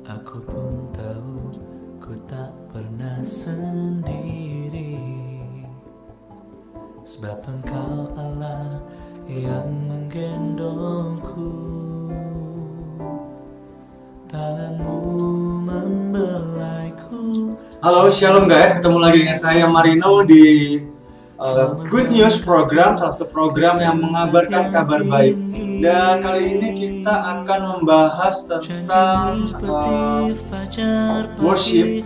Aku pun tahu ku tak pernah sendiri, sebab Engkau Allah yang menggendongku. Tanganmu membelaiku. Halo, shalom guys, ketemu lagi dengan saya Marino di Good News Program, salah satu program yang mengabarkan kabar baik. Dan kali ini kita akan membahas tentang worship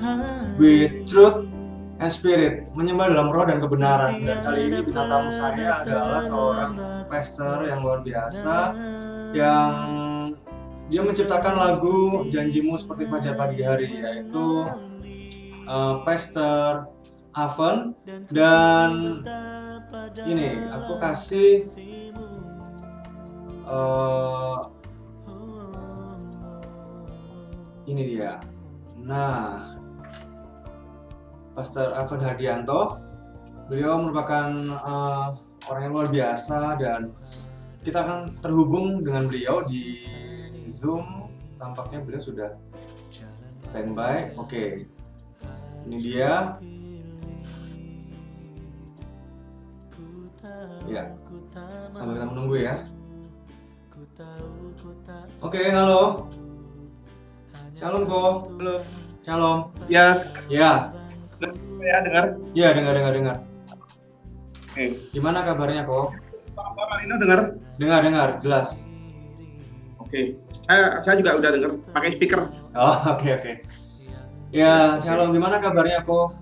with truth and spirit, menyembah dalam roh dan kebenaran. Dan kali ini bintang tamu saya adalah seorang pastor yang luar biasa, yang dia menciptakan lagu Janjimu Seperti Fajar Pagi Hari, yaitu Pastor Aven. Dan ini aku kasih ini dia. Nah, Pastor Aven Hardianto, beliau merupakan orang yang luar biasa, dan kita akan terhubung dengan beliau di Zoom. Tampaknya beliau sudah standby. Oke, ini dia. Ya, sambil kita menunggu ya. Oke, halo. Shalom, Ko. Halo. Shalom. Ya, Ya. saya dengar. Ya, dengar. Oke. Gimana kabarnya, Ko? Pak Marino dengar? Dengar, jelas. Oke. Saya juga udah dengar pakai speaker. Oh, oke. Ya, shalom. Gimana kabarnya, Ko?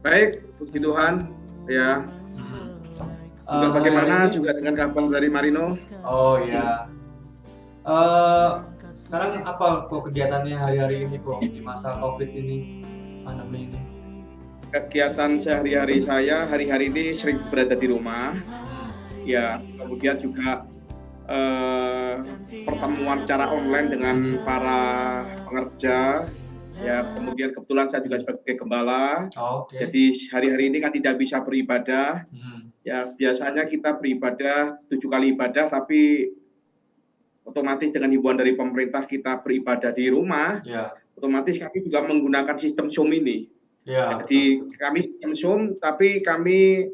Baik, puji Tuhan. Ya. Juga bagaimana juga dengan kabar dari Marino? Oh ya. Sekarang apa kok kegiatannya hari-hari ini kok di masa COVID ini, pandemi ini? Kegiatan sehari-hari saya hari-hari ini sering berada di rumah. Ya, kemudian juga pertemuan secara online dengan para pengerja. Ya, kemudian kebetulan saya juga sebagai gembala. Oh, oke. Jadi hari-hari ini kan tidak bisa beribadah. Ya, biasanya kita beribadah 7 kali ibadah, tapi otomatis dengan himbauan dari pemerintah kita beribadah di rumah. Ya. Otomatis kami juga menggunakan sistem Zoom ini. Ya. Jadi betul. kami sistem Zoom, tapi kami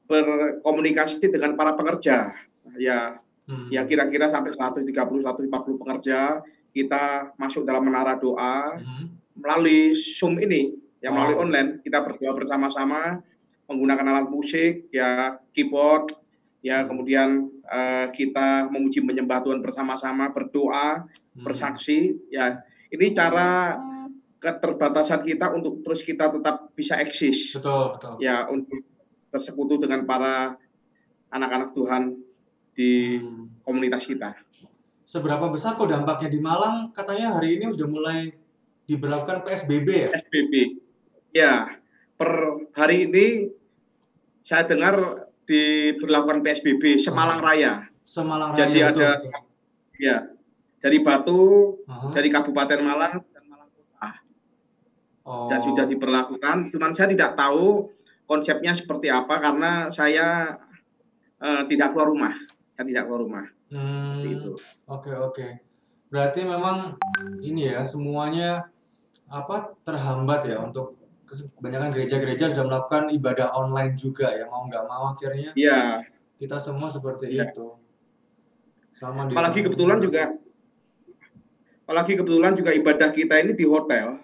berkomunikasi dengan para pekerja. Ya, ya kira-kira sampai 130-140 pekerja kita masuk dalam menara doa melalui Zoom ini, ya melalui online. Kita berdoa bersama-sama menggunakan alat musik, ya keyboard, ya kemudian kita memuji menyembah Tuhan bersama-sama, berdoa, bersaksi. Ya, ini cara keterbatasan kita untuk terus kita tetap bisa eksis. Betul. Ya, untuk bersekutu dengan para anak-anak Tuhan di komunitas kita. Seberapa besar kok dampaknya di Malang? Katanya hari ini sudah mulai diberlakukan PSBB ya? PSBB. Ya, per hari ini saya dengar diberlakukan PSBB Semalang Raya. Semalang Raya. Jadi betul. Ya, dari Batu, dari Kabupaten Malang dan Malang Kota. Dan sudah diberlakukan. Cuman saya tidak tahu konsepnya seperti apa karena saya tidak keluar rumah. Saya tidak keluar rumah. Itu. Oke. Berarti memang ini ya, semuanya terhambat ya, untuk kebanyakan gereja-gereja sudah melakukan ibadah online juga ya, mau nggak mau akhirnya. Iya. Kita semua seperti itu. Sama apalagi kebetulan juga ibadah kita ini di hotel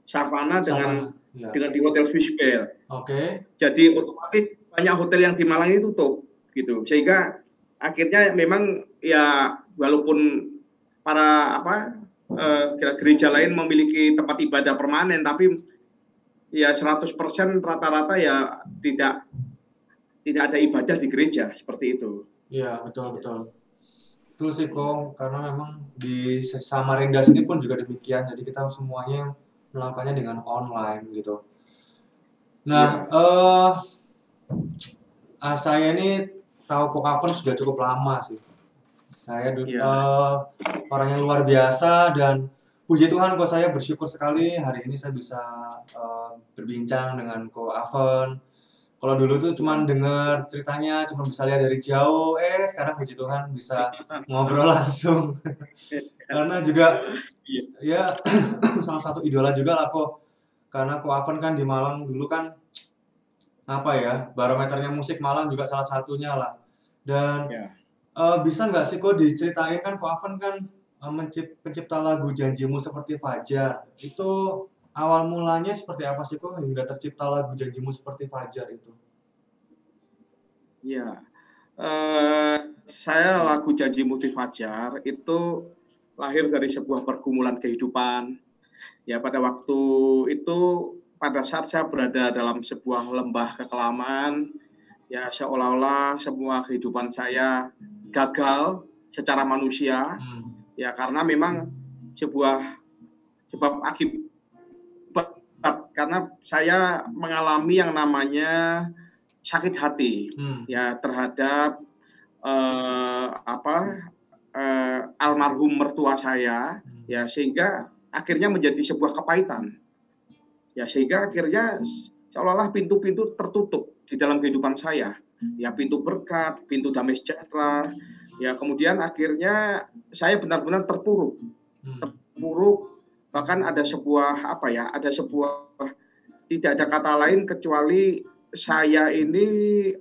Savana dengan di hotel Swissbell. Oke. Jadi otomatis banyak hotel yang di Malang ini tutup gitu. Sehingga akhirnya memang ya walaupun para gereja lain memiliki tempat ibadah permanen, tapi ya 100% rata-rata ya tidak ada ibadah di gereja seperti itu. Iya, betul. Betul sih kok, karena memang di Samarinda sini pun juga demikian. Jadi kita semuanya melakukannya dengan online gitu. Nah, saya ini tahu kok Aven sudah cukup lama sih. Saya orang yang luar biasa, dan puji Tuhan kok saya bersyukur sekali hari ini saya bisa berbincang dengan Ko Aven. Kalau dulu tuh cuman dengar ceritanya, cuma bisa lihat dari jauh. Sekarang puji Tuhan bisa ngobrol langsung. Karena juga Iya. ya salah satu idola juga lah kok. Karena Ko Aven kan di Malang dulu kan apa ya, barometernya musik Malang juga salah satunya lah. Dan Ya. bisa nggak sih kok diceritain, kan Ko Aven kan pencipta lagu Janjimu Seperti Fajar. Itu awal mulanya seperti apa sih kok hingga tercipta lagu Janjimu Seperti Fajar itu? Iya. Saya lagu Janjimu Seperti Fajar itu lahir dari sebuah pergumulan kehidupan. Ya, pada waktu itu, pada saat saya berada dalam sebuah lembah kekelaman, ya seolah-olah semua kehidupan saya gagal secara manusia. Ya, karena memang sebuah sebab akibat, karena saya mengalami yang namanya sakit hati ya terhadap almarhum mertua saya, ya sehingga akhirnya menjadi sebuah kepahitan, ya sehingga akhirnya seolah-olah pintu-pintu tertutup di dalam kehidupan saya, ya pintu berkat, pintu damai sejahtera, ya kemudian akhirnya saya benar-benar terpuruk, bahkan ada sebuah tidak ada kata lain kecuali saya ini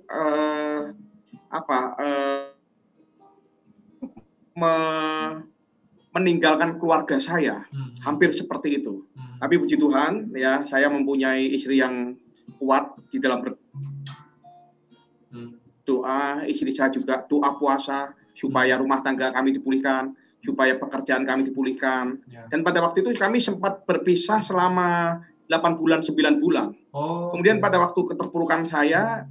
meninggalkan keluarga saya, hampir seperti itu. Tapi puji Tuhan, ya saya mempunyai istri yang kuat di dalam doa. Istri saya juga doa puasa supaya rumah tangga kami dipulihkan, supaya pekerjaan kami dipulihkan. Dan pada waktu itu kami sempat berpisah selama 8 bulan, 9 bulan. Kemudian pada waktu keterpurukan saya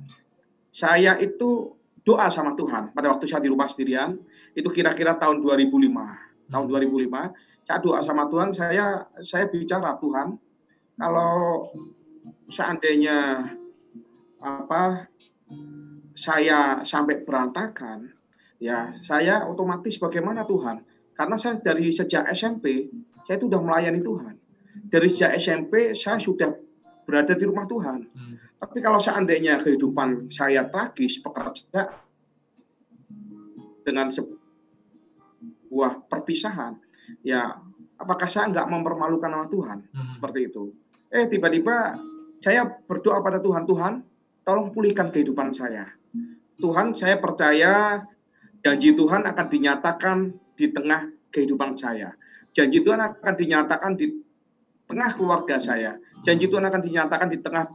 itu doa sama Tuhan. Pada waktu saya di rumah sendirian, itu kira-kira tahun 2005. Tahun 2005, saya doa sama Tuhan, saya bicara, Tuhan, kalau seandainya saya sampai berantakan, ya saya otomatis bagaimana Tuhan? Karena saya dari sejak SMP, saya itu sudah melayani Tuhan. Dari sejak SMP, saya sudah berada di rumah Tuhan. Tapi kalau seandainya kehidupan saya tragis, pekerjaan dengan sebuah perpisahan, ya apakah saya nggak mempermalukan nama Tuhan? Seperti itu. Tiba-tiba saya berdoa pada Tuhan, Tuhan, tolong pulihkan kehidupan saya. Tuhan, saya percaya janji Tuhan akan dinyatakan di tengah kehidupan saya. Janji Tuhan akan dinyatakan di tengah keluarga saya. Janji Tuhan akan dinyatakan di tengah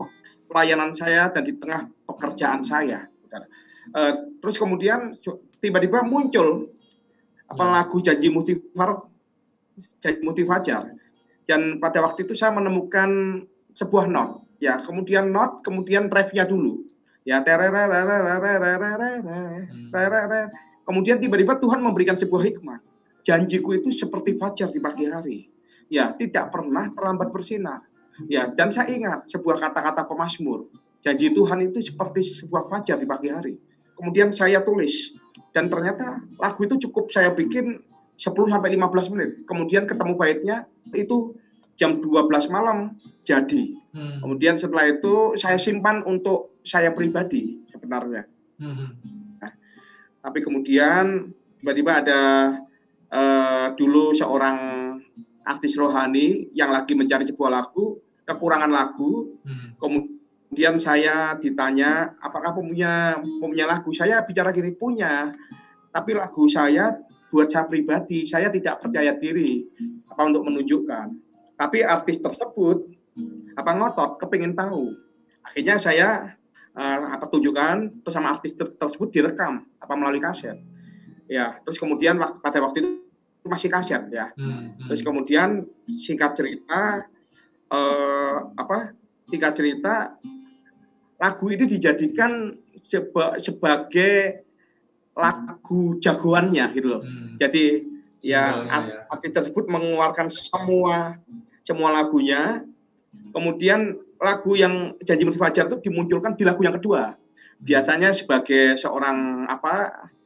pelayanan saya dan di tengah pekerjaan saya. Terus kemudian tiba-tiba muncul lagu Janjimu Seperti Fajar. Dan pada waktu itu saya menemukan sebuah not. Ya, kemudian not, kemudian ref-nya dulu. Ya, kemudian tiba-tiba Tuhan memberikan sebuah hikmah. Janjiku itu seperti fajar di pagi hari. Ya, tidak pernah terlambat bersinar. Ya, dan saya ingat sebuah kata-kata pemazmur. Janji Tuhan itu seperti sebuah fajar di pagi hari. Kemudian saya tulis, dan ternyata lagu itu cukup saya bikin 10-15 menit. Kemudian ketemu baitnya itu jam 12 malam jadi. Kemudian setelah itu saya simpan untuk saya pribadi sebenarnya. Nah, tapi kemudian tiba-tiba ada dulu seorang artis rohani yang lagi mencari sebuah lagu, kekurangan lagu. Kemudian saya ditanya, apakah punya lagu? Saya bicara gini, punya. Tapi lagu saya buat saya pribadi, saya tidak percaya diri untuk menunjukkan. Tapi artis tersebut ngotot, kepingin tahu. Akhirnya saya tunjukkan bersama artis tersebut direkam melalui kaset. Ya, terus kemudian pada waktu itu masih kaset ya. Terus kemudian singkat cerita lagu ini dijadikan sebagai lagu jagoannya gitu loh. Jadi ya artis tersebut mengeluarkan semua lagunya. Kemudian lagu yang Janjimu Seperti Fajar itu dimunculkan di lagu yang kedua. Biasanya sebagai seorang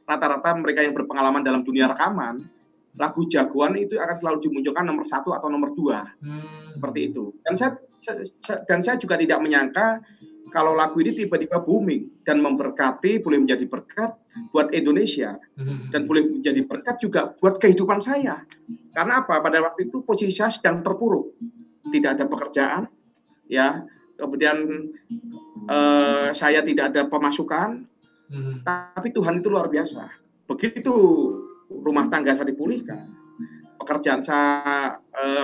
rata-rata mereka yang berpengalaman dalam dunia rekaman, lagu jagoan itu akan selalu dimunculkan nomor 1 atau nomor 2. Seperti itu. Dan saya juga tidak menyangka kalau lagu ini tiba-tiba booming dan memberkati, boleh menjadi berkat buat Indonesia dan boleh menjadi berkat juga buat kehidupan saya. Karena apa? Pada waktu itu posisi saya sedang terpuruk, tidak ada pekerjaan, ya. Kemudian saya tidak ada pemasukan, tapi Tuhan itu luar biasa. Begitu rumah tangga saya dipulihkan, pekerjaan saya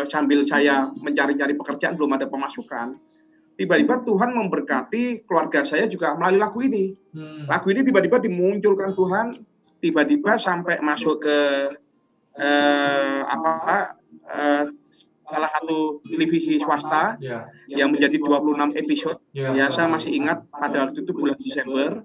sambil saya mencari-cari pekerjaan belum ada pemasukan. Tiba-tiba Tuhan memberkati keluarga saya juga melalui lagu ini. Lagu ini tiba-tiba dimunculkan Tuhan, tiba-tiba sampai masuk ke salah satu televisi swasta yang menjadi 26 episode. Ya, saya masih ingat pada waktu itu bulan Desember.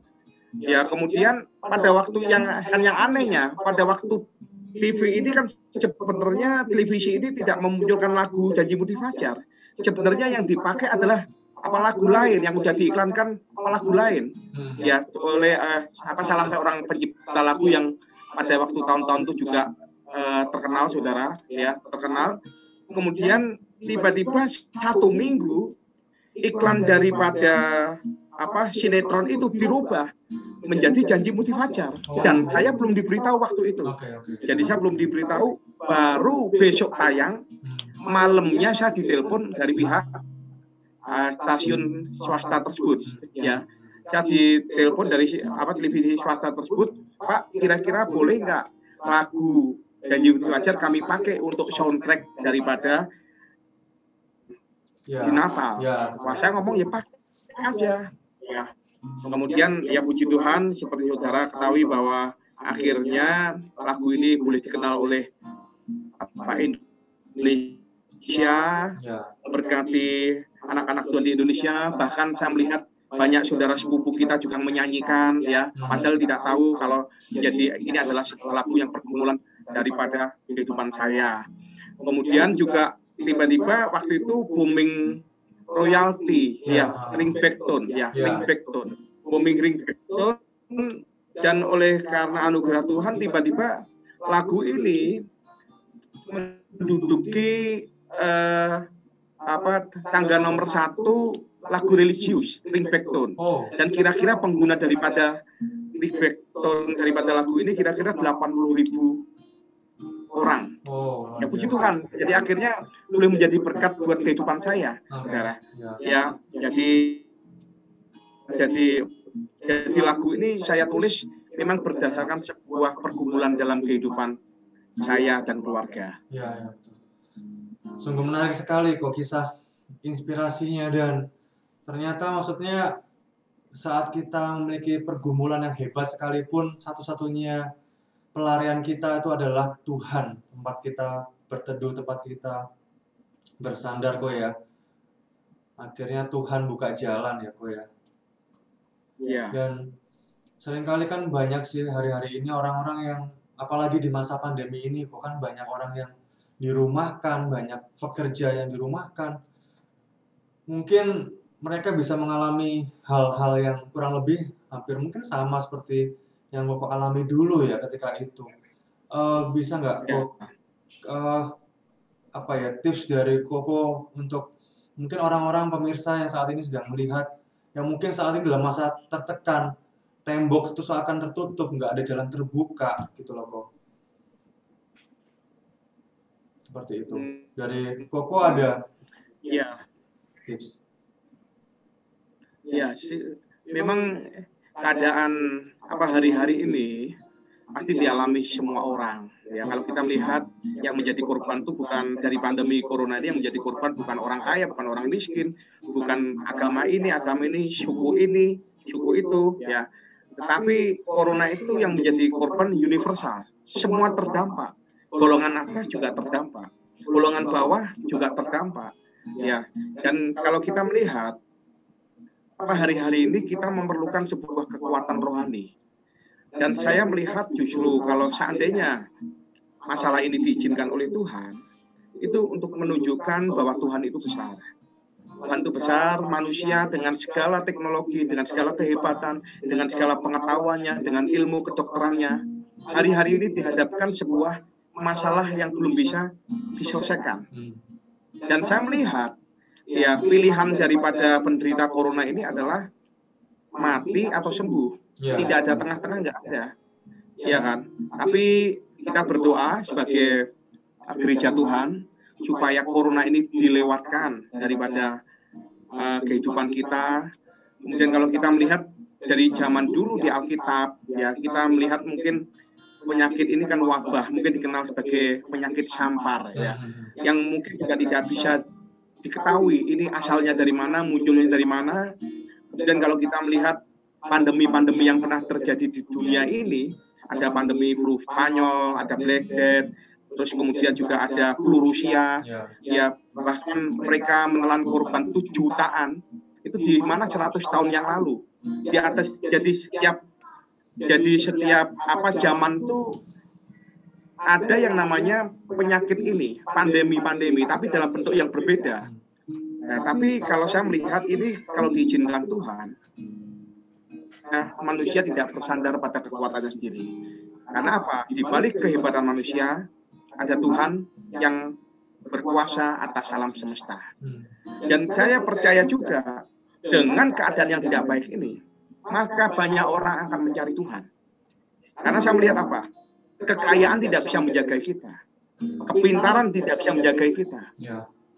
Ya, kemudian pada waktu yang anehnya, pada waktu TV ini kan sebenarnya televisi ini tidak memunculkan lagu Janji Putih Fajar. Sebenarnya yang dipakai adalah lagu lain yang sudah diiklankan, lagu lain ya oleh salah seorang pencipta lagu yang pada waktu tahun-tahun itu juga terkenal, saudara, ya, terkenal. Kemudian tiba-tiba 1 minggu iklan daripada sinetron itu dirubah menjadi Janji Putih Fajar, dan saya belum diberitahu waktu itu. Jadi saya belum diberitahu, baru besok tayang, malamnya saya ditelepon dari pihak stasiun swasta tersebut, ya. Saya ditelepon dari televisi swasta tersebut, Pak, kira-kira boleh nggak lagu Janji Putih Fajar kami pakai untuk soundtrack daripada di Natal? Wah, saya ngomong ya pakai aja. Ya. Kemudian ya puji Tuhan, seperti saudara ketahui bahwa akhirnya lagu ini boleh dikenal oleh Indonesia, berkati anak-anak Tuhan di Indonesia. Bahkan saya melihat banyak saudara sepupu kita juga menyanyikan, ya, padahal tidak tahu kalau jadi ini adalah sebuah lagu yang pergumulan daripada kehidupan saya. Kemudian juga tiba-tiba waktu itu booming royalti, ringback tone, booming ringback tone, dan karena anugerah Tuhan tiba-tiba lagu ini menduduki tangga nomor 1 lagu religius ringback tone. Dan kira-kira pengguna daripada ringback tone daripada lagu ini kira-kira 80.000 orang. Ya puji Tuhan. Jadi akhirnya boleh menjadi berkat buat kehidupan saya, saudara. Ya, jadi lagu ini saya tulis memang berdasarkan sebuah pergumulan dalam kehidupan saya dan keluarga. Ya. Sungguh menarik sekali kok kisah inspirasinya, dan ternyata maksudnya saat kita memiliki pergumulan yang hebat sekalipun, satu-satunya pelarian kita itu adalah Tuhan, tempat kita berteduh, tempat kita bersandar kok ya. Akhirnya Tuhan buka jalan ya kok ya. Dan seringkali kan banyak sih hari-hari ini orang-orang yang, apalagi di masa pandemi ini kok kan banyak orang yang dirumahkan, banyak pekerja yang dirumahkan. Mungkin mereka bisa mengalami hal-hal yang kurang lebih hampir mungkin sama seperti yang Koko alami dulu ya ketika itu. Bisa nggak Koko tips dari Koko untuk mungkin orang-orang pemirsa yang saat ini sedang melihat, yang mungkin saat ini dalam masa tertekan, tembok itu seakan tertutup, nggak ada jalan terbuka gitu loh Koko. Seperti itu. Dari Koko ada tips? Ya, memang keadaan hari-hari ini pasti dialami semua orang. Ya, kalau kita melihat yang menjadi korban itu bukan dari pandemi corona ini, yang menjadi korban bukan orang kaya, bukan orang miskin, bukan agama ini, suku ini, suku itu, ya. Tetapi corona itu yang menjadi korban universal. Semua terdampak. Golongan atas juga terdampak. Golongan bawah juga terdampak. Ya. Dan kalau kita melihat hari-hari ini kita memerlukan sebuah kekuatan rohani. Dan saya melihat justru kalau seandainya masalah ini diizinkan oleh Tuhan, itu untuk menunjukkan bahwa Tuhan itu besar. Tuhan itu besar, manusia dengan segala teknologi, dengan segala kehebatan, dengan segala pengetahuannya, dengan ilmu kedokterannya, hari-hari ini dihadapkan sebuah masalah yang belum bisa diselesaikan. Dan saya melihat ya pilihan daripada penderita corona ini adalah mati atau sembuh. Tidak ada tengah-tengah, nggak ada. Ya kan? Tapi kita berdoa sebagai gereja Tuhan supaya corona ini dilewatkan daripada kehidupan kita. Kemudian kalau kita melihat dari zaman dulu di Alkitab, ya kita melihat mungkin penyakit ini kan wabah, mungkin dikenal sebagai penyakit sampar, ya, yang mungkin juga tidak bisa diketahui ini asalnya dari mana, munculnya dari mana. Dan kalau kita melihat pandemi-pandemi yang pernah terjadi di dunia ini, ada pandemi flu Spanyol, ada Black Death, terus kemudian juga ada flu Rusia, ya bahkan mereka menelan korban 7 jutaan, itu di mana 100 tahun yang lalu. Di atas, jadi setiap zaman tuh ada yang namanya penyakit ini, pandemi-pandemi, tapi dalam bentuk yang berbeda. Nah, tapi kalau saya melihat ini kalau diizinkan Tuhan, manusia tidak bersandar pada kekuatannya sendiri. Karena apa? Di balik kehebatan manusia ada Tuhan yang berkuasa atas alam semesta. Dan saya percaya juga dengan keadaan yang tidak baik ini, maka banyak orang akan mencari Tuhan. Karena saya melihat apa? Kekayaan tidak bisa menjaga kita. Kepintaran tidak bisa menjaga kita.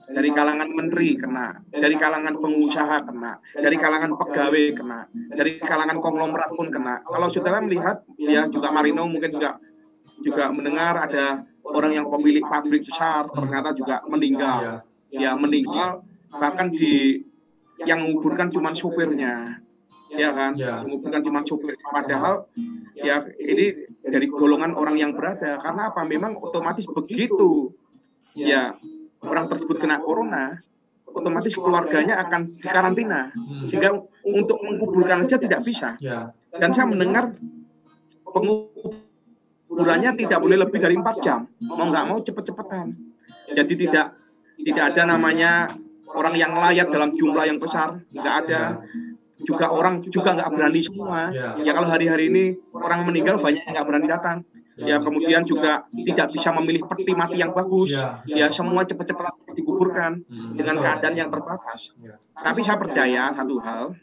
Dari kalangan menteri kena, dari kalangan pengusaha kena, dari kalangan pegawai kena, dari kalangan konglomerat pun kena. Kalau saudara melihat, ya juga Marino mungkin juga mendengar ada orang yang pemilik pabrik besar ternyata juga meninggal. Ya meninggal, bahkan yang menguburkan cuma supirnya, ya kan? Menguburkan cuma supir. Padahal ya ini dari golongan orang yang berada. Karena apa? Memang otomatis begitu. Ya orang tersebut kena corona, otomatis keluarganya akan dikarantina, sehingga untuk menguburkan aja tidak bisa. Dan saya mendengar penguburannya tidak boleh lebih dari 4 jam, mau nggak mau cepet-cepetan. Jadi tidak ada namanya orang yang layak dalam jumlah yang besar, nggak ada. Juga orang juga nggak berani semua. Ya kalau hari-hari ini orang meninggal banyak nggak berani datang. Ya kemudian juga tidak bisa memilih peti mati yang bagus. Ya semua cepat-cepat dikuburkan dengan keadaan yang terbatas. Tapi saya percaya satu hal,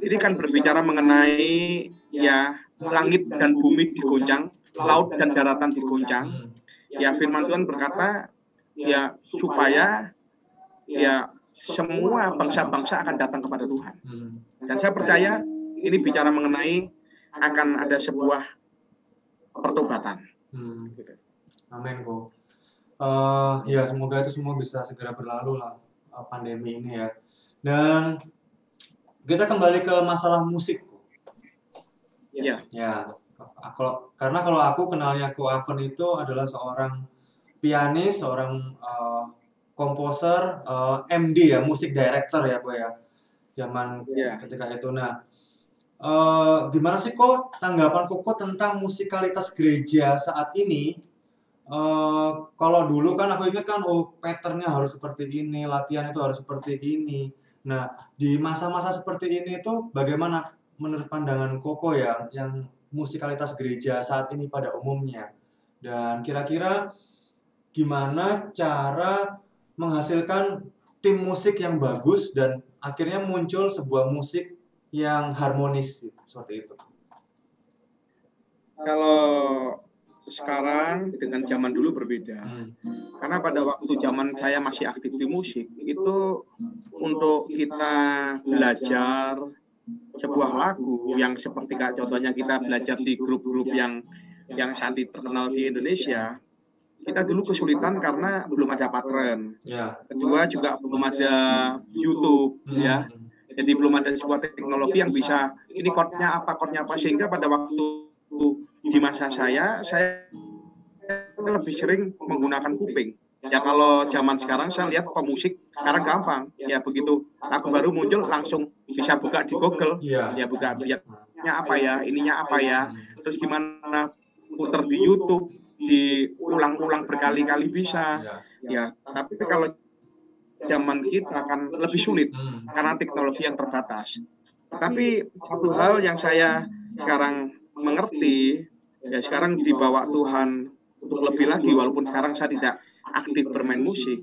ini kan berbicara mengenai ya langit dan bumi digoncang, laut dan daratan digoncang. Ya firman Tuhan berkata ya supaya ya semua bangsa-bangsa akan datang kepada Tuhan. Dan saya percaya ini bicara mengenai akan ada sebuah pertobatan. Amin kok. Ya semoga itu semua bisa segera berlalu lah pandemi ini ya. Dan kita kembali ke masalah musik. Ya. Karena kalau aku kenalnya Ko Aven itu adalah seorang pianis, seorang komposer, MD ya, musik director ya Ko ya. Zaman ketika itu. Nah, gimana sih kok tanggapan Koko tentang musikalitas gereja saat ini? Kalau dulu kan aku ingat kan patternnya harus seperti ini, latihan itu harus seperti ini. Nah di masa-masa seperti ini tuh bagaimana menurut pandangan Koko ya yang musikalitas gereja saat ini pada umumnya, dan kira-kira gimana cara menghasilkan tim musik yang bagus dan akhirnya muncul sebuah musik yang harmonis seperti itu. Kalau sekarang dengan zaman dulu berbeda. Karena pada waktu zaman saya masih aktif di musik, itu untuk kita belajar sebuah lagu yang seperti contohnya kita belajar di grup-grup yang saat ini terkenal di Indonesia, kita dulu kesulitan karena belum ada patron. Kedua juga belum ada YouTube, ya. Jadi belum ada sebuah teknologi yang bisa ini chordnya apa, sehingga pada waktu di masa saya lebih sering menggunakan kuping. Ya kalau zaman sekarang saya lihat pemusik sekarang gampang. Ya begitu lagu baru muncul langsung bisa buka di Google. Ya buka lihatnya apa ya, ininya apa ya. Terus gimana putar di YouTube, diulang-ulang berkali-kali bisa. Ya, tapi kalau zaman kita akan lebih sulit karena teknologi yang terbatas. Tapi satu hal yang saya sekarang mengerti, ya sekarang dibawa Tuhan untuk lebih lagi, walaupun sekarang saya tidak aktif bermain musik.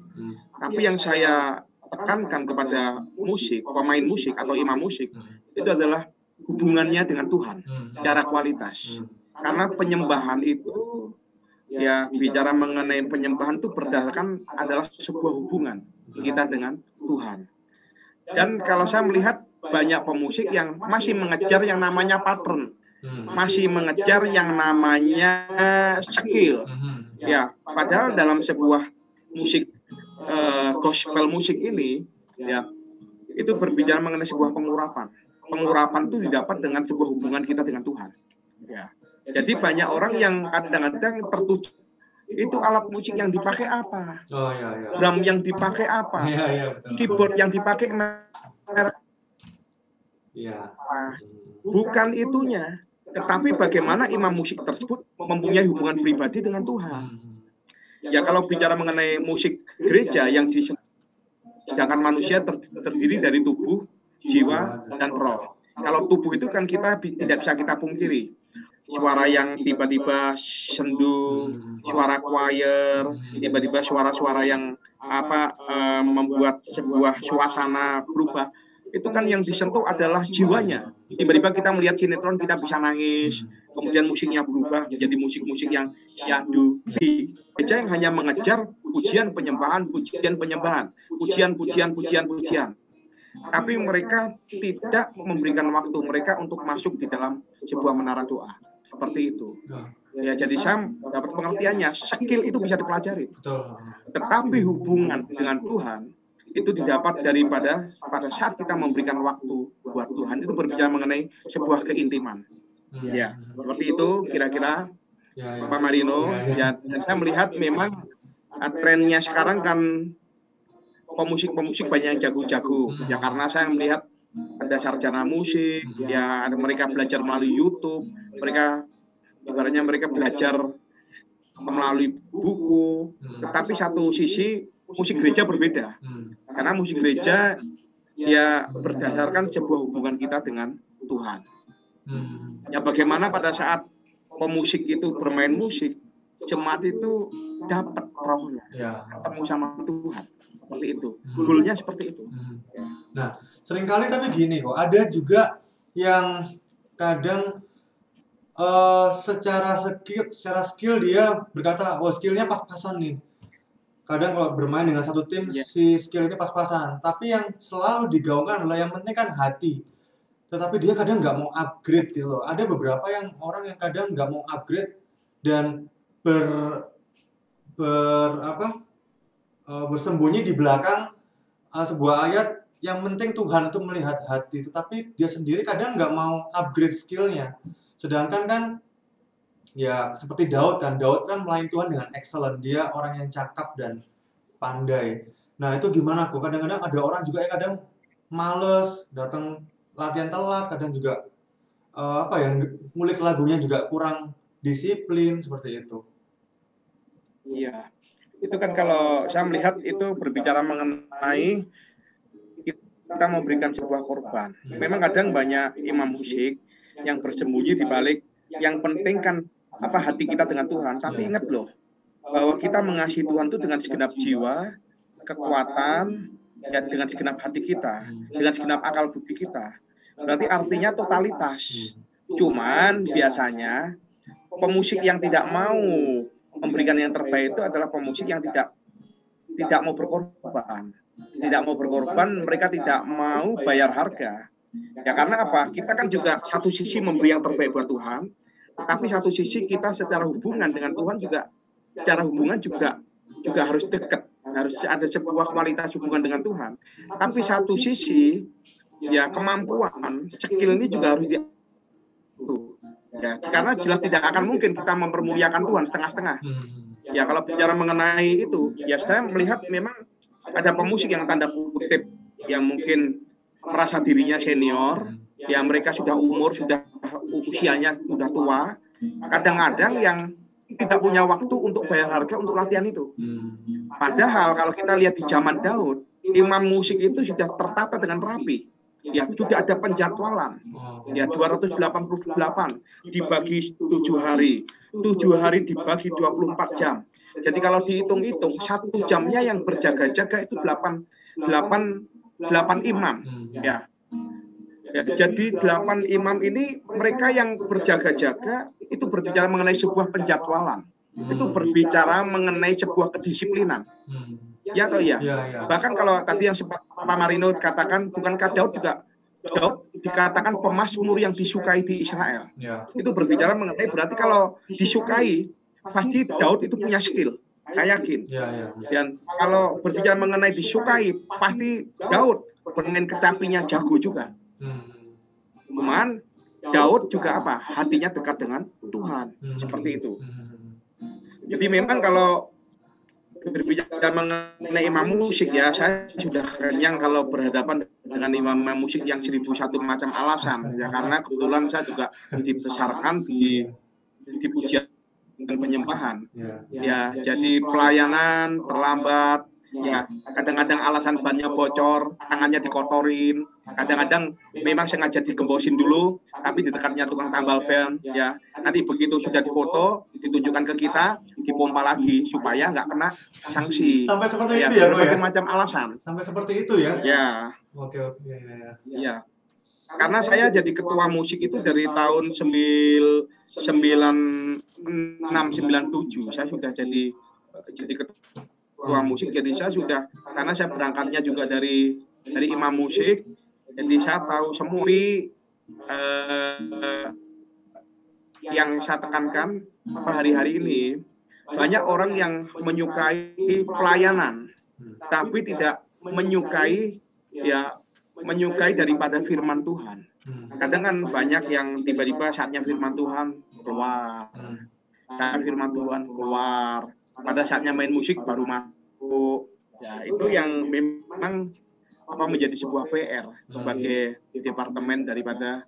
Tapi yang saya tekankan kepada musik, pemain musik atau imam musik, itu adalah hubungannya dengan Tuhan secara kualitas. Karena penyembahan itu, ya bicara mengenai penyembahan itu berdasarkan adalah sebuah hubungan kita dengan Tuhan. Dan kalau saya melihat banyak pemusik yang masih mengejar yang namanya pattern, masih mengejar yang namanya skill. Ya, padahal dalam sebuah musik gospel musik ini, ya itu berbicara mengenai sebuah pengurapan. Pengurapan itu didapat dengan sebuah hubungan kita dengan Tuhan. Ya, jadi banyak orang yang kadang-kadang tertuju itu alat musik yang dipakai apa, drum yang dipakai apa, betul. Keyboard yang dipakai bukan itunya, tetapi bagaimana imam musik tersebut mempunyai hubungan pribadi dengan Tuhan. Ya kalau bicara mengenai musik gereja yang sedangkan manusia terdiri dari tubuh, jiwa, dan roh. Kalau tubuh itu kan kita tidak bisa kita pungkiri. Suara yang tiba-tiba sendu, suara choir, tiba-tiba suara-suara yang membuat sebuah suasana berubah. Itu kan yang disentuh adalah jiwanya. Tiba-tiba kita melihat sinetron, kita bisa nangis. Kemudian musiknya berubah menjadi musik-musik yang syahdu. Gereja yang hanya mengejar pujian penyembahan, pujian. Tapi mereka tidak memberikan waktu mereka untuk masuk di dalam sebuah menara doa. Seperti itu. Ya, jadi saya dapat pengertiannya, skill itu bisa dipelajari. Tetapi hubungan dengan Tuhan itu didapat daripada pada saat kita memberikan waktu buat Tuhan. Itu berbicara mengenai sebuah keintiman. Ya, seperti itu kira-kira Pak Marino. Ya, dan saya melihat memang trennya sekarang kan pemusik-pemusik banyak yang jago-jago. Ya, karena saya melihat ada sarjana musik, ya ada mereka belajar melalui YouTube, mereka ibaratnya mereka belajar melalui buku. Tetapi satu sisi musik gereja berbeda, karena musik gereja ya berdasarkan sebuah hubungan kita dengan Tuhan. Ya bagaimana pada saat pemusik itu bermain musik, jemaat itu dapat rohnya, ketemu sama Tuhan. Seperti itu, goalnya seperti itu. Nah, seringkali tapi gini kok, ada juga yang kadang secara skill dia berkata, skillnya pas-pasan nih. Kadang kalau bermain dengan satu tim, si skill ini pas-pasan. Tapi yang selalu digaungkan adalah yang penting kan hati. Tetapi dia kadang nggak mau upgrade gitu loh. Ada beberapa orang yang kadang nggak mau upgrade dan bersembunyi di belakang sebuah ayat yang penting Tuhan itu melihat hati, tetapi dia sendiri kadang nggak mau upgrade skillnya. Sedangkan kan ya seperti Daud kan melayani Tuhan dengan excellent, dia orang yang cakap dan pandai. Nah itu gimana kok? Kadang-kadang ada orang juga yang kadang males datang latihan telat, kadang juga ngulik lagunya juga kurang disiplin seperti itu. Iya, itu kan kalau saya melihat itu berbicara mengenai kita memberikan sebuah korban. Memang kadang banyak imam musik yang bersembunyi di balik yang penting kan hati kita dengan Tuhan. Tapi ingat loh bahwa kita mengasihi Tuhan itu dengan segenap jiwa, kekuatan, ya dengan segenap hati kita, dengan segenap akal budi kita. Berarti artinya totalitas. Cuman biasanya pemusik yang tidak mau memberikan yang terbaik itu adalah pemusik yang tidak mau berkorban. Tidak mau berkorban, mereka tidak mau bayar harga. Ya karena apa? Kita kan juga satu sisi memberi yang terbaik buat Tuhan, tapi satu sisi kita secara hubungan dengan Tuhan juga, secara hubungan juga harus dekat, harus ada sebuah kualitas hubungan dengan Tuhan. Tapi satu sisi ya kemampuan, skill ini juga harus ya karena jelas tidak akan mungkin kita mempermuliakan Tuhan setengah-setengah. Ya kalau bicara mengenai itu, ya saya melihat memang ada pemusik yang tanda kutip yang mungkin merasa dirinya senior, ya mereka sudah usianya sudah tua, kadang-kadang yang tidak punya waktu untuk bayar harga untuk latihan itu. Padahal kalau kita lihat di zaman Daud, imam musik itu sudah tertata dengan rapi. Ya sudah ada penjadwalan. Ya 288 dibagi 7 hari. 7 hari dibagi 24 jam. Jadi kalau dihitung-hitung 1 jamnya yang berjaga-jaga itu 8 imam. Ya. Ya, jadi 8 imam ini mereka yang berjaga-jaga itu berbicara mengenai sebuah penjadwalan. Itu berbicara mengenai sebuah kedisiplinan. Ya atau ya? Bahkan kalau tadi yang sempat Pak Marino katakan, bukankah Daud dikatakan pemasmur yang disukai di Israel. Itu berbicara mengenai berarti kalau disukai pasti Daud itu punya skill. Saya yakin. Dan kalau berbicara mengenai disukai pasti Daud bermain kecapinya jago juga. Cuman Daud juga apa? Hatinya dekat dengan Tuhan. Seperti itu. Jadi memang kalau berbicara mengenai imam musik ya, saya sudah kenyang kalau berhadapan dengan imam musik yang 1001 macam alasan. Ya karena kebetulan saya juga dibesarkan di pujian dan penyembahan. Ya, jadi pelayanan terlambat. Ya, kadang-kadang alasan bannya bocor, tangannya dikotorin, kadang-kadang memang sengaja digembosin dulu, tapi di dekatnya tukang tambal ban, ya. Nanti begitu sudah difoto, ditunjukkan ke kita, dipompa lagi supaya nggak kena sanksi. Sampai seperti ya, itu ya, berbagai macam alasan. Sampai seperti itu ya? Ya. Oke. Ya. Karena saya jadi ketua musik itu dari tahun 96-97, saya sudah jadi ketua musik, jadi saya sudah, karena saya berangkatnya juga dari imam musik, jadi saya tahu semua yang saya tekankan hari-hari ini, banyak orang yang menyukai pelayanan, tapi tidak menyukai daripada firman Tuhan. Kadang kan banyak yang tiba-tiba saatnya firman Tuhan keluar, firman Tuhan keluar, pada saatnya main musik baru masuk. Ya, itu yang memang menjadi sebuah PR sebagai departemen daripada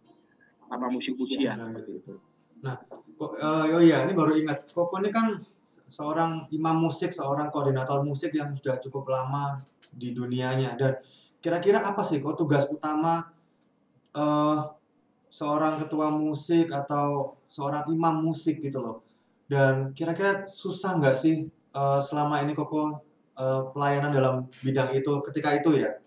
musik pujian seperti itu. Nah, ini baru ingat. Koko ini kan seorang imam musik, seorang koordinator musik yang sudah cukup lama di dunianya. Dan kira-kira apa sih kok tugas utama seorang ketua musik atau seorang imam musik gitu loh? Dan kira-kira susah nggak sih selama ini Koko pelayanan dalam bidang itu ketika itu ya?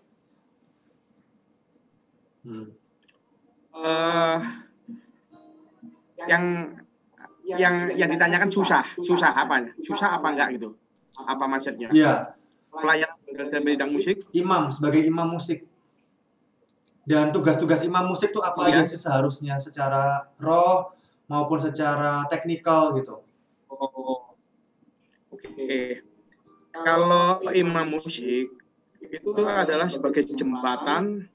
Yang ditanyakan susah apanya? Susah apa enggak gitu? Apa maksudnya? Iya. Pelayanan dalam bidang musik? Imam, sebagai imam musik. Dan tugas-tugas imam musik itu apa aja sih seharusnya secara roh maupun secara teknikal gitu? Oke. Kalau imam musik itu adalah sebagai jembatan,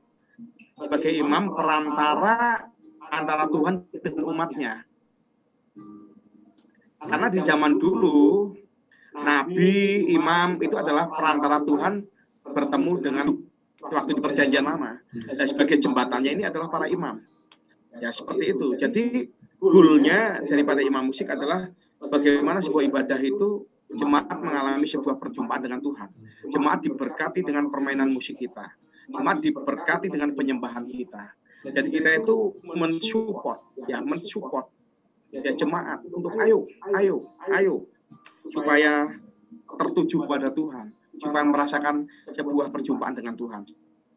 sebagai imam perantara antara Tuhan dengan umatnya. Karena di zaman dulu nabi, imam itu adalah perantara Tuhan bertemu dengan waktu di perjanjian lama. Dan sebagai jembatannya ini adalah para imam. Ya seperti itu. Jadi goalnya daripada imam musik adalah bagaimana sebuah ibadah itu jemaat mengalami sebuah perjumpaan dengan Tuhan. Jemaat diberkati dengan permainan musik kita. Jemaat diberkati dengan penyembahan kita. Jadi kita itu mensupport ya jemaat untuk ayo supaya tertuju pada Tuhan, supaya merasakan sebuah perjumpaan dengan Tuhan.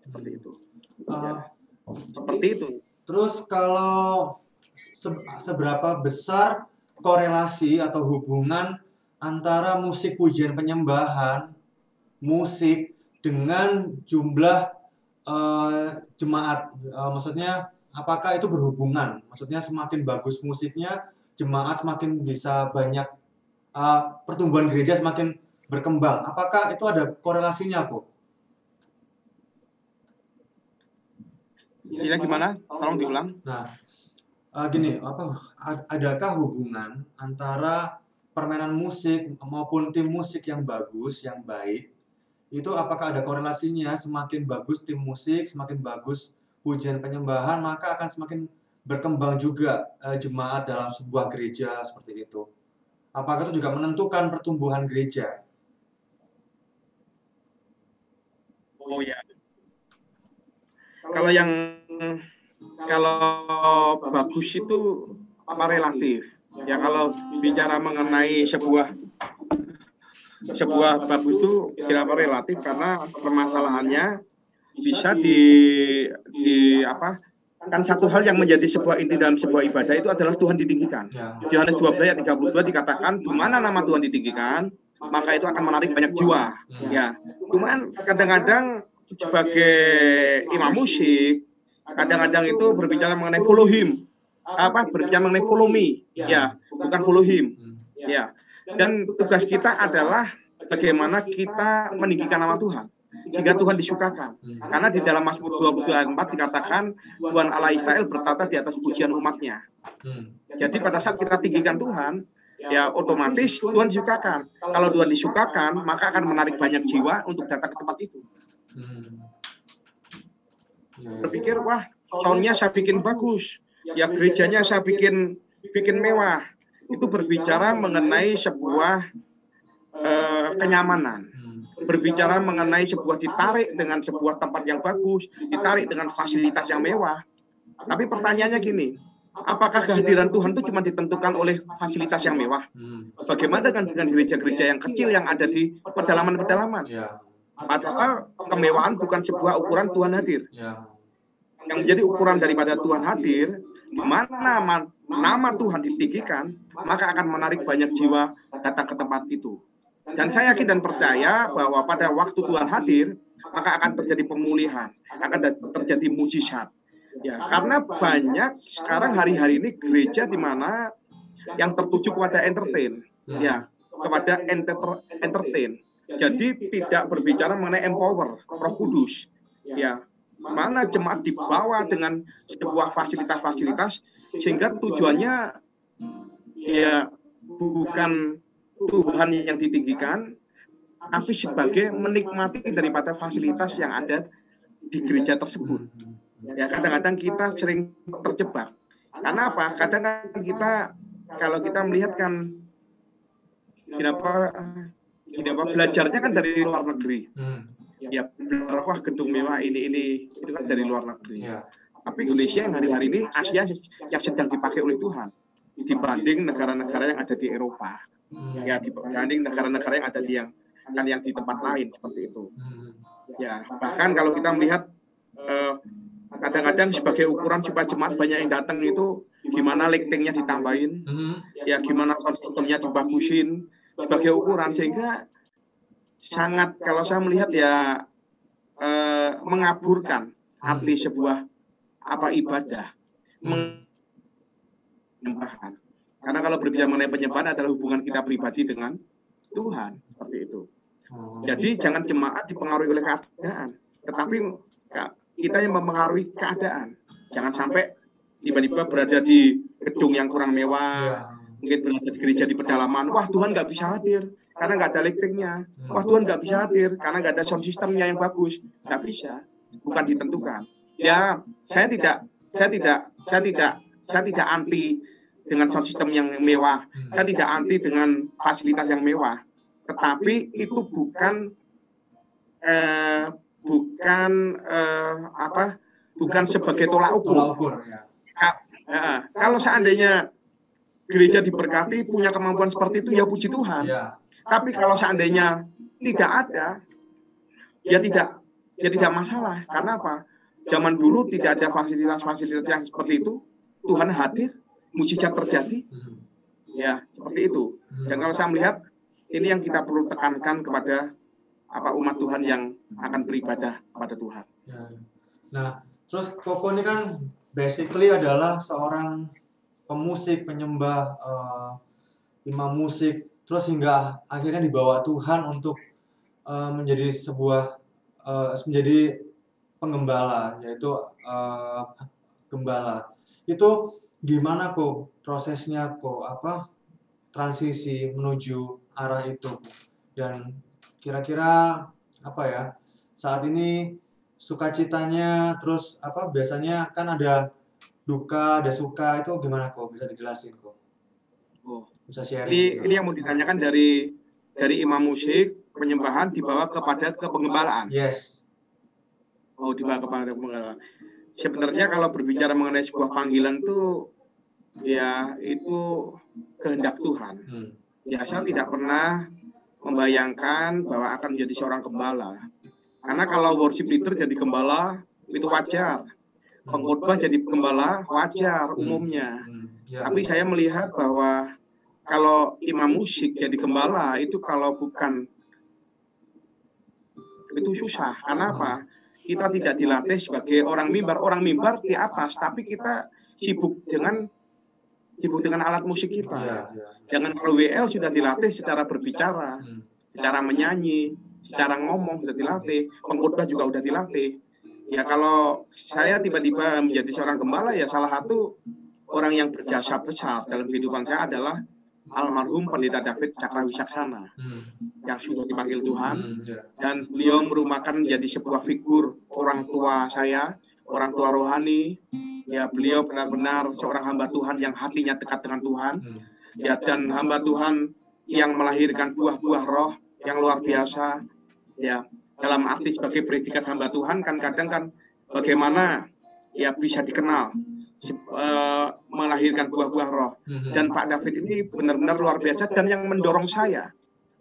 Seperti itu. Seperti itu. Terus kalau seberapa besar korelasi atau hubungan antara musik pujian penyembahan, musik dengan jumlah jemaat? Maksudnya apakah itu berhubungan? Maksudnya semakin bagus musiknya, jemaat makin bisa banyak, pertumbuhan gereja semakin berkembang. Apakah itu ada korelasinya, Bu? Gimana? Tolong diulang. Nah, gini, adakah hubungan antara permainan musik maupun tim musik yang bagus, yang baik, itu apakah ada korelasinya? Semakin bagus tim musik, semakin bagus pujian penyembahan, maka akan semakin berkembang juga jemaat dalam sebuah gereja seperti itu. Apakah itu juga menentukan pertumbuhan gereja? Oh ya. Kalau bagus itu apa relatif? Ya kalau bicara mengenai sebuah sebuah bagus itu kira-kira relatif karena permasalahannya bisa di apa, kan satu hal yang menjadi sebuah inti dalam sebuah ibadah itu adalah Tuhan ditinggikan. Yohanes 12 ayat 32 dikatakan, di mana nama Tuhan ditinggikan, maka itu akan menarik banyak jiwa. Ya, cuman kadang-kadang sebagai imam musik, kadang-kadang itu berbicara mengenai follow him, berbicara mengenai follow me, ya, bukan follow him, ya. Dan tugas kita adalah bagaimana kita meninggikan nama Tuhan sehingga Tuhan disukakan. Karena di dalam Mazmur 22 ayat 4 dikatakan Tuhan Allah Israel bertata di atas pujian umatnya. Jadi pada saat kita tinggikan Tuhan, ya otomatis Tuhan disukakan. Kalau Tuhan disukakan, maka akan menarik banyak jiwa untuk datang ke tempat itu. Berpikir, wah, soundnya saya bikin bagus, ya gerejanya saya bikin mewah. Itu berbicara mengenai sebuah kenyamanan, berbicara mengenai sebuah ditarik dengan sebuah tempat yang bagus, ditarik dengan fasilitas yang mewah. Tapi pertanyaannya gini, apakah kehadiran Tuhan itu cuma ditentukan oleh fasilitas yang mewah? Bagaimana dengan gereja-gereja yang kecil yang ada di pedalaman-pedalaman? Padahal kemewahan bukan sebuah ukuran Tuhan hadir. Yang menjadi ukuran daripada Tuhan hadir, di mana nama Tuhan ditinggikan, maka akan menarik banyak jiwa datang ke tempat itu. Dan saya yakin dan percaya bahwa pada waktu Tuhan hadir, maka akan terjadi pemulihan, akan terjadi mujizat. Ya, karena banyak sekarang hari-hari ini gereja di mana yang tertuju kepada entertain, ya, kepada entertain. Jadi tidak berbicara mengenai empower, Roh Kudus, ya, mana jemaat dibawa dengan sebuah fasilitas-fasilitas sehingga tujuannya ya bukan Tuhan yang ditinggikan, tapi sebagai menikmati daripada fasilitas yang ada di gereja tersebut. Ya kadang-kadang kita sering terjebak. Karena apa? Kadang-kadang kita kalau kita melihat kan kenapa belajarnya kan dari luar negeri. Ya wah gedung mewah ini itu kan dari luar negeri. Tapi Indonesia yang hari-hari ini Asia yang sedang dipakai oleh Tuhan dibanding negara-negara yang ada di Eropa. Ya dibanding negara-negara yang ada di yang di tempat lain seperti itu. Ya bahkan kalau kita melihat kadang-kadang sebagai ukuran supaya jemaat banyak yang datang itu gimana lightingnya ditambahin, ya gimana sound systemnya dibagusin sebagai ukuran sehingga sangat kalau saya melihat ya mengaburkan arti sebuah ibadah penyembahan. Karena kalau berbicara mengenai penyembahan adalah hubungan kita pribadi dengan Tuhan seperti itu. Jadi jangan jemaat dipengaruhi oleh keadaan, tetapi kita yang mempengaruhi keadaan. Jangan sampai tiba-tiba berada di gedung yang kurang mewah, mungkin berada di gereja di pedalaman. Wah Tuhan nggak bisa hadir karena nggak ada lightingnya. Wah Tuhan nggak bisa hadir karena nggak ada sound systemnya yang bagus. Nggak bisa, bukan ditentukan. Ya saya tidak anti dengan sound system yang mewah. Saya tidak anti dengan fasilitas yang mewah. Tetapi itu bukan sebagai tolak ukur. Kalau seandainya gereja diberkati punya kemampuan seperti itu ya puji Tuhan. Tapi kalau seandainya tidak ada, ya tidak masalah. Karena apa? Zaman dulu tidak ada fasilitas-fasilitas yang seperti itu. Tuhan hadir, mujizat terjadi. Ya, seperti itu. Dan kalau saya melihat ini yang kita perlu tekankan kepada umat Tuhan yang akan beribadah kepada Tuhan. Nah, terus Koko ini kan basically adalah seorang pemusik, penyembah, imam musik, terus hingga akhirnya dibawa Tuhan untuk menjadi penggembala, yaitu gembala. Itu gimana kok prosesnya kok transisi menuju arah itu, dan kira-kira saat ini sukacitanya, terus biasanya kan ada duka, ada suka, itu gimana kok, bisa dijelasin kok? Bisa sharing. Ini yang mau ditanyakan dari imam musik penyembahan dibawa kepada kepengembalaan. Yes. Dibawa kepada kepengembalaan. Sebenarnya kalau berbicara mengenai sebuah panggilan itu ya itu kehendak Tuhan. Ya saya tidak pernah membayangkan bahwa akan menjadi seorang gembala. Karena kalau worship leader jadi gembala itu wajar. Pengkhotbah jadi gembala wajar umumnya. Tapi saya melihat bahwa kalau imam musik jadi gembala itu kalau bukan itu susah. Karena apa? Kita tidak dilatih sebagai orang mimbar. Orang mimbar di atas, tapi kita sibuk dengan alat musik kita. Jangan kalau WL sudah dilatih secara berbicara, secara menyanyi, secara ngomong sudah dilatih, pengkhotbah juga sudah dilatih. Ya kalau saya tiba-tiba menjadi seorang gembala, ya salah satu orang yang berjasa besar dalam kehidupan saya adalah almarhum Pendeta David Cakrawicaksana yang sudah dipanggil Tuhan, dan beliau merupakan menjadi sebuah figur orang tua saya, orang tua rohani. Ya beliau benar-benar seorang hamba Tuhan yang hatinya dekat dengan Tuhan, ya, dan hamba Tuhan yang melahirkan buah-buah roh yang luar biasa. Ya dalam arti sebagai predikat hamba Tuhan kan kadang kan bagaimana ya bisa dikenal melahirkan buah-buah roh. Dan Pak David ini benar-benar luar biasa dan yang mendorong saya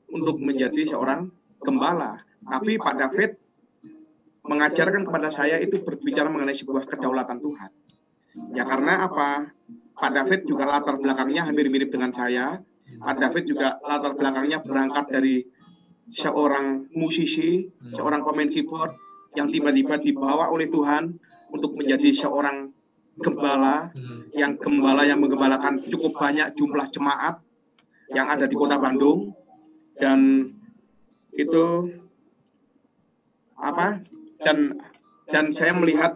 untuk menjadi seorang gembala. Tapi Pak David mengajarkan kepada saya itu berbicara mengenai sebuah kedaulatan Tuhan. Ya karena apa? Pak David juga latar belakangnya hampir mirip dengan saya. Pak David juga latar belakangnya berangkat dari seorang musisi, seorang pemain keyboard yang tiba-tiba dibawa oleh Tuhan untuk menjadi seorang gembala, yang menggembalakan cukup banyak jumlah jemaat yang ada di Kota Bandung. Dan itu apa? Dan saya melihat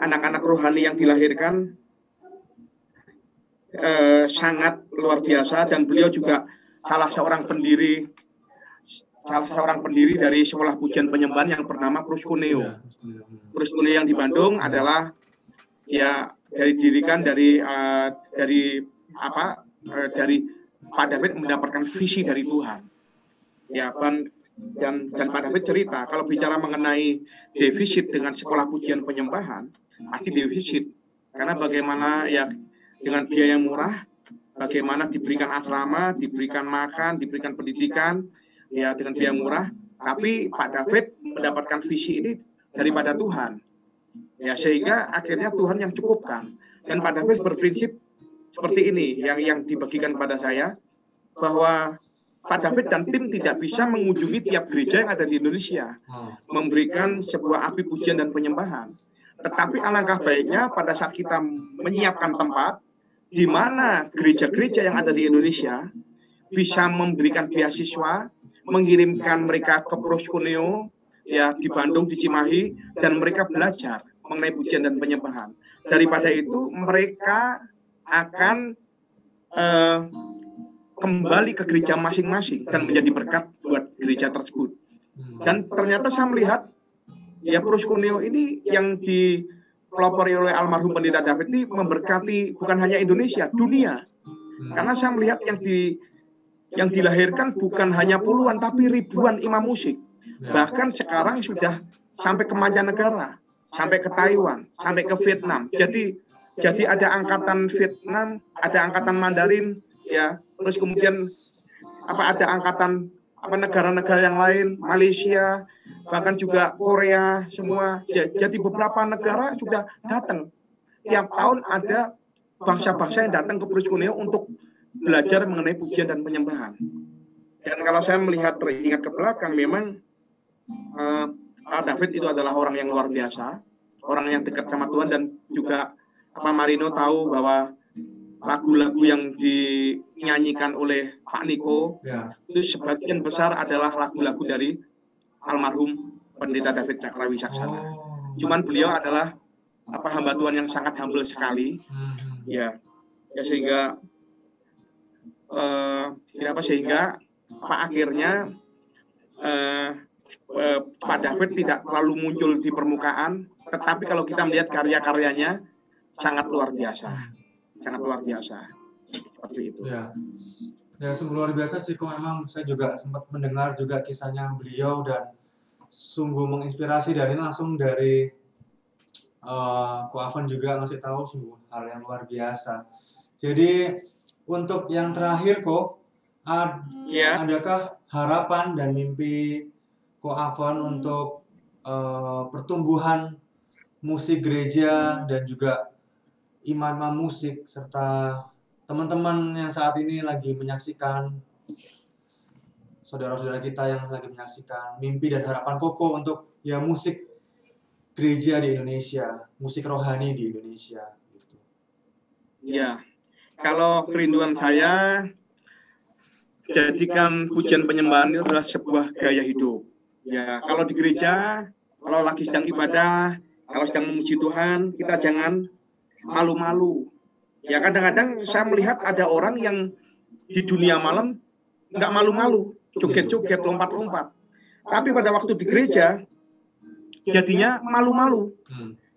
anak-anak rohani yang dilahirkan sangat luar biasa, dan beliau juga salah seorang pendiri dari sekolah pujian penyembahan yang bernama Proskuneo. Proskuneo yang di Bandung adalah ya didirikan dari Pak David mendapatkan visi dari Tuhan. Ya dan Pak David cerita kalau bicara mengenai defisit dengan sekolah pujian penyembahan pasti defisit, karena bagaimana ya dengan biaya yang murah, bagaimana diberikan asrama, diberikan makan, diberikan pendidikan ya dengan biaya murah, tapi Pak David mendapatkan visi ini daripada Tuhan. Ya sehingga akhirnya Tuhan yang cukupkan. Dan Pak David berprinsip seperti ini yang dibagikan kepada saya, bahwa Pak David dan tim tidak bisa mengunjungi tiap gereja yang ada di Indonesia, memberikan sebuah api pujian dan penyembahan. Tetapi alangkah baiknya pada saat kita menyiapkan tempat di mana gereja-gereja yang ada di Indonesia bisa memberikan beasiswa, mengirimkan mereka ke Proskuneo ya di Bandung, di Cimahi, dan mereka belajar mengenai pujian dan penyembahan. Daripada itu mereka akan kembali ke gereja masing-masing dan menjadi berkat buat gereja tersebut. Dan ternyata saya melihat ya Proskuneo ini yang dipelopori oleh almarhum Pendeta David ini memberkati bukan hanya Indonesia, dunia. Karena saya melihat yang dilahirkan bukan hanya puluhan tapi ribuan imam musik. Bahkan sekarang sudah sampai ke mancanegara, sampai ke Taiwan, sampai ke Vietnam. Jadi ada angkatan Vietnam, ada angkatan Mandarin, ya. Terus kemudian ada angkatan negara-negara yang lain, Malaysia, bahkan juga Korea, semua. Jadi beberapa negara sudah datang. Tiap tahun ada bangsa-bangsa yang datang ke Proskuneo untuk belajar mengenai pujian dan penyembahan. Dan kalau saya teringat ke belakang, memang Pak David itu adalah orang yang luar biasa, orang yang dekat sama Tuhan, dan juga Pak Marino tahu bahwa lagu-lagu yang dinyanyikan oleh Pak Niko itu sebagian besar adalah lagu-lagu dari almarhum Pendeta David Cakrawicaksana. Cuman beliau adalah hamba Tuhan yang sangat humble sekali, ya sehingga akhirnya Pak David tidak terlalu muncul di permukaan, tetapi kalau kita melihat karya-karyanya sangat luar biasa. Sangat luar biasa seperti itu. Ya sungguh luar biasa sih, kok memang saya juga sempat mendengar juga kisahnya beliau dan sungguh menginspirasi, dan ini langsung dari Ko Afan juga ngasih tahu sungguh hal yang luar biasa. Jadi untuk yang terakhir kok adakah harapan dan mimpi Ko Afwan untuk pertumbuhan musik gereja dan juga imam-imam musik serta teman-teman yang saat ini lagi menyaksikan, saudara-saudara kita yang lagi menyaksikan, mimpi dan harapan Koko untuk ya musik gereja di Indonesia, musik rohani di Indonesia gitu. Ya, kalau kerinduan saya, jadikan pujian penyembahan itu adalah sebuah gaya hidup. Ya, kalau di gereja, kalau lagi sedang ibadah, kalau sedang memuji Tuhan, kita jangan malu-malu. Ya, kadang-kadang saya melihat ada orang yang di dunia malam nggak malu-malu, joget-joget, lompat-lompat. Tapi pada waktu di gereja, jadinya malu-malu.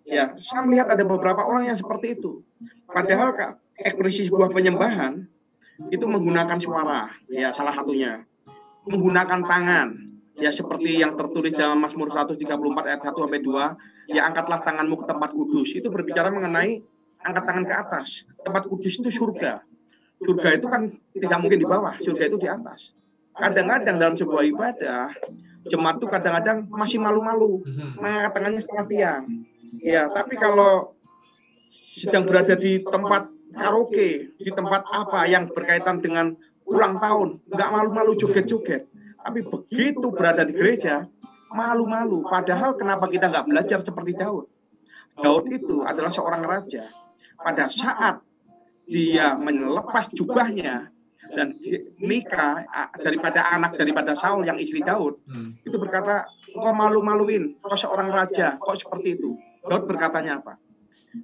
Ya, saya melihat ada beberapa orang yang seperti itu. Padahal ekspresi sebuah penyembahan itu menggunakan suara, ya salah satunya. Menggunakan tangan, ya seperti yang tertulis dalam Mazmur 134 ayat 1 sampai 2, ya angkatlah tanganmu ke tempat kudus. Itu berbicara mengenai angkat tangan ke atas. Tempat kudus itu surga. Surga itu kan tidak mungkin di bawah, surga itu di atas. Kadang-kadang dalam sebuah ibadah, jemaat itu kadang-kadang masih malu-malu, mengangkat tangannya setengah tiang. Ya, tapi kalau sedang berada di tempat karaoke, di tempat apa yang berkaitan dengan ulang tahun, nggak malu-malu joget-joget. Tapi begitu berada di gereja, malu-malu. Padahal kenapa kita nggak belajar seperti Daud? Daud itu adalah seorang raja. Pada saat dia melepas jubahnya, dan Mika daripada Saul yang istri Daud, itu berkata, kok malu-maluin, kok seorang raja, kok seperti itu? Daud berkatanya apa?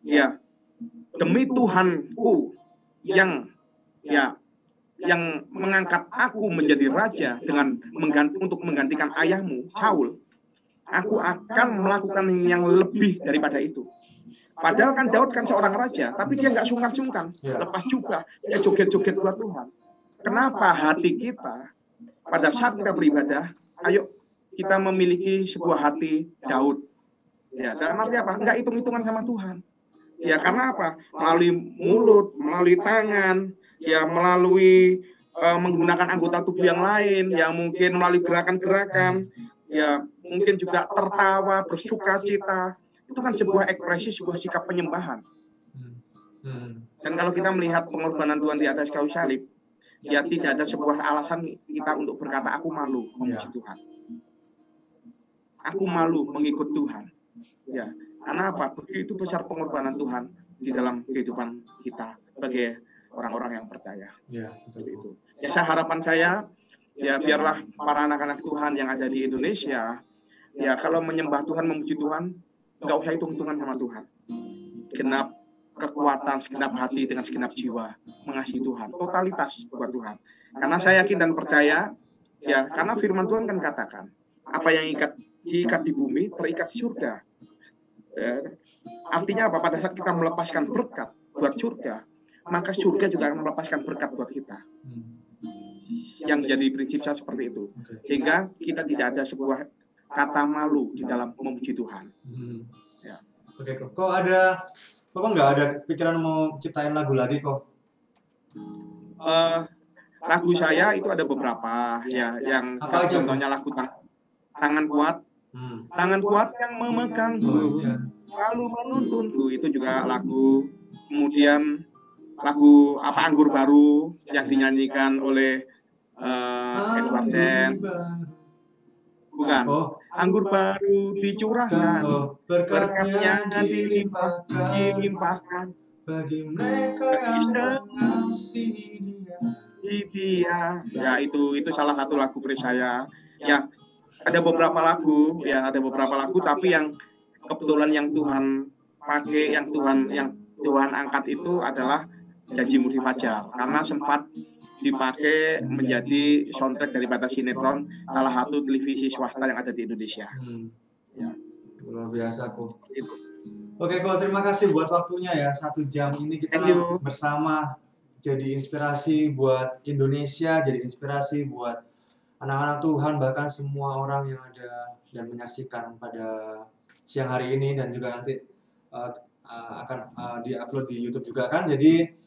Ya, demi Tuhanku yang mengangkat aku menjadi raja untuk menggantikan ayahmu Saul, aku akan melakukan yang lebih daripada itu. Padahal kan Daud kan seorang raja, tapi dia nggak sungkan-sungkan, lepas jubah, dia joget-joget buat Tuhan. Kenapa hati kita pada saat kita beribadah, ayo kita memiliki sebuah hati Daud. Ya, dalam arti apa? Nggak hitung-hitungan sama Tuhan. Ya, karena apa? Melalui mulut, melalui tangan, ya melalui menggunakan anggota tubuh yang lain, yang mungkin melalui gerakan-gerakan, ya mungkin juga tertawa, bersuka cita. Itu kan sebuah ekspresi, sebuah sikap penyembahan. Dan kalau kita melihat pengorbanan Tuhan di atas kayu salib, ya tidak ada sebuah alasan kita untuk berkata aku malu memuji Tuhan. Aku malu mengikut Tuhan. Ya, karena apa? Begitu besar pengorbanan Tuhan di dalam kehidupan kita sebagai orang-orang yang percaya. Ya, seperti itu. Ya, harapan saya, ya biarlah para anak-anak Tuhan yang ada di Indonesia, ya kalau menyembah Tuhan, memuji Tuhan, nggak usah hitung-hitungan sama Tuhan. Genap kekuatan, segenap hati dengan segenap jiwa mengasihi Tuhan, totalitas buat Tuhan. Karena saya yakin dan percaya, ya karena firman Tuhan kan katakan, apa yang diikat di bumi terikat di surga. Artinya apa? Pada saat kita melepaskan berkat buat surga, maka surga juga akan melepaskan berkat buat kita. Yang jadi prinsip saya seperti itu. Sehingga kita tidak ada sebuah kata malu di dalam memuji Tuhan. Ya. Oke, kok Bapak nggak ada pikiran mau ciptain lagu lagi kok? Lagu saya itu ada beberapa, ya, yang contohnya lagu Tangan Kuat. Tangan kuat yang memegangku, selalu menuntunku, itu juga lagu. Kemudian lagu Anggur Baru yang dinyanyikan oleh Edward Zen. Bukan. Anggur baru dicurahkan, berkatnya dilimpahkan bagi mereka yang mengasihi Dia. Ya, itu salah satu lagu saya. Ya, ada beberapa lagu, tapi yang kebetulan yang Tuhan pakai, yang Tuhan angkat itu adalah Janjimu di Fajar, karena sempat dipakai menjadi soundtrack daripada sinetron salah satu televisi swasta yang ada di Indonesia. Ya, luar biasa kok. Oke kok, terima kasih buat waktunya ya, 1 jam ini kita bersama jadi inspirasi buat Indonesia, jadi inspirasi buat anak-anak Tuhan, bahkan semua orang yang ada dan menyaksikan pada siang hari ini, dan juga nanti akan diupload di YouTube juga kan. Jadi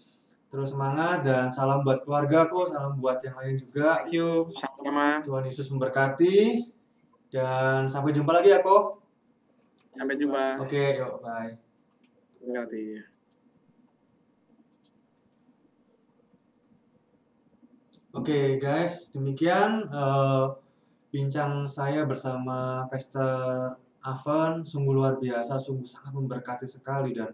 terus semangat dan salam buat keluargaku, salam buat yang lain juga. Thank you, sama-sama. Tuhan Yesus memberkati dan sampai jumpa lagi ya Ko. Sampai jumpa. Oke, yuk, bye. Berkati. Oke guys, demikian bincang saya bersama Pastor Aven, sungguh luar biasa, sungguh sangat memberkati sekali dan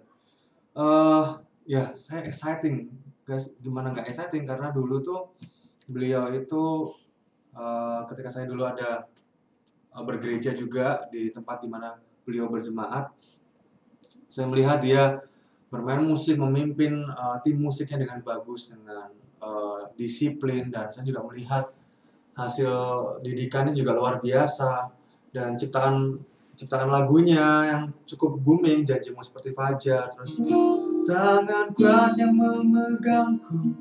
ya saya exciting guys, gimana nggak exciting karena dulu tuh beliau itu ketika saya dulu ada bergereja juga di tempat dimana beliau berjemaat, saya melihat dia bermain musik, memimpin tim musiknya dengan bagus, dengan disiplin, dan saya juga melihat hasil didikannya juga luar biasa dan ciptaan lagunya yang cukup booming, Janjimu Seperti Fajar, terus tangan kuat yang memegangku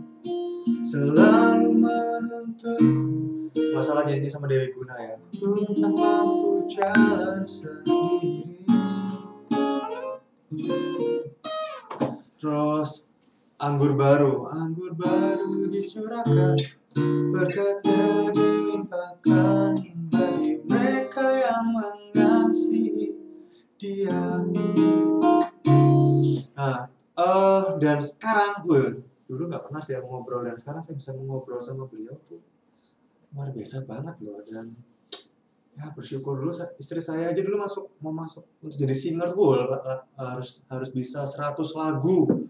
selalu menuntunku. Masalahnya ini sama Dewi Guna ya. Ku tak mampu jalan sendiri. Terus anggur baru dicurahkan, berkatnya dilimpahkan bagi mereka yang mengasihi Dia. Nah, dan sekarang dulu nggak pernah saya ngobrol dan sekarang saya bisa ngobrol sama beliau tuh luar biasa banget loh. Dan ya bersyukur dulu istri saya aja dulu mau masuk untuk jadi singer harus bisa 100 lagu.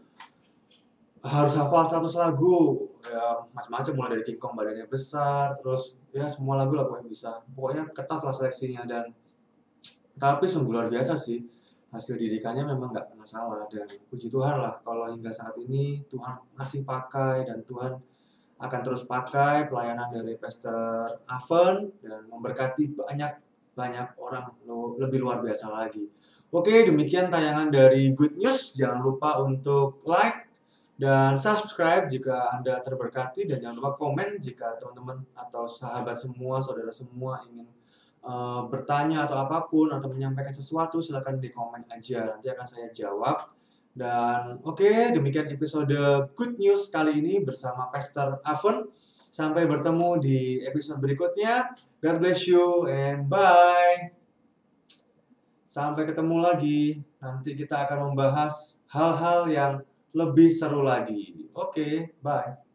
Harus hafal 100 lagu, ya macam-macam, mulai dari King Kong badannya besar, terus ya semua lagu lah pokoknya bisa. Pokoknya ketat lah seleksinya dan tapi sungguh luar biasa sih. Hasil didikannya memang nggak pernah salah dan puji Tuhan lah kalau hingga saat ini Tuhan masih pakai dan Tuhan akan terus pakai pelayanan dari Pastor Aven dan memberkati banyak orang lebih luar biasa lagi. Oke, demikian tayangan dari Good News. Jangan lupa untuk like dan subscribe jika Anda terberkati, dan jangan lupa komen jika teman-teman atau sahabat semua, saudara semua ingin bertanya atau apapun atau menyampaikan sesuatu, silakan di komen aja, nanti akan saya jawab. Dan oke, demikian episode Good News kali ini bersama Pastor Aven. Sampai bertemu di episode berikutnya. God bless you and bye. Sampai ketemu lagi. Nanti kita akan membahas hal-hal yang lebih seru lagi. Oke, bye.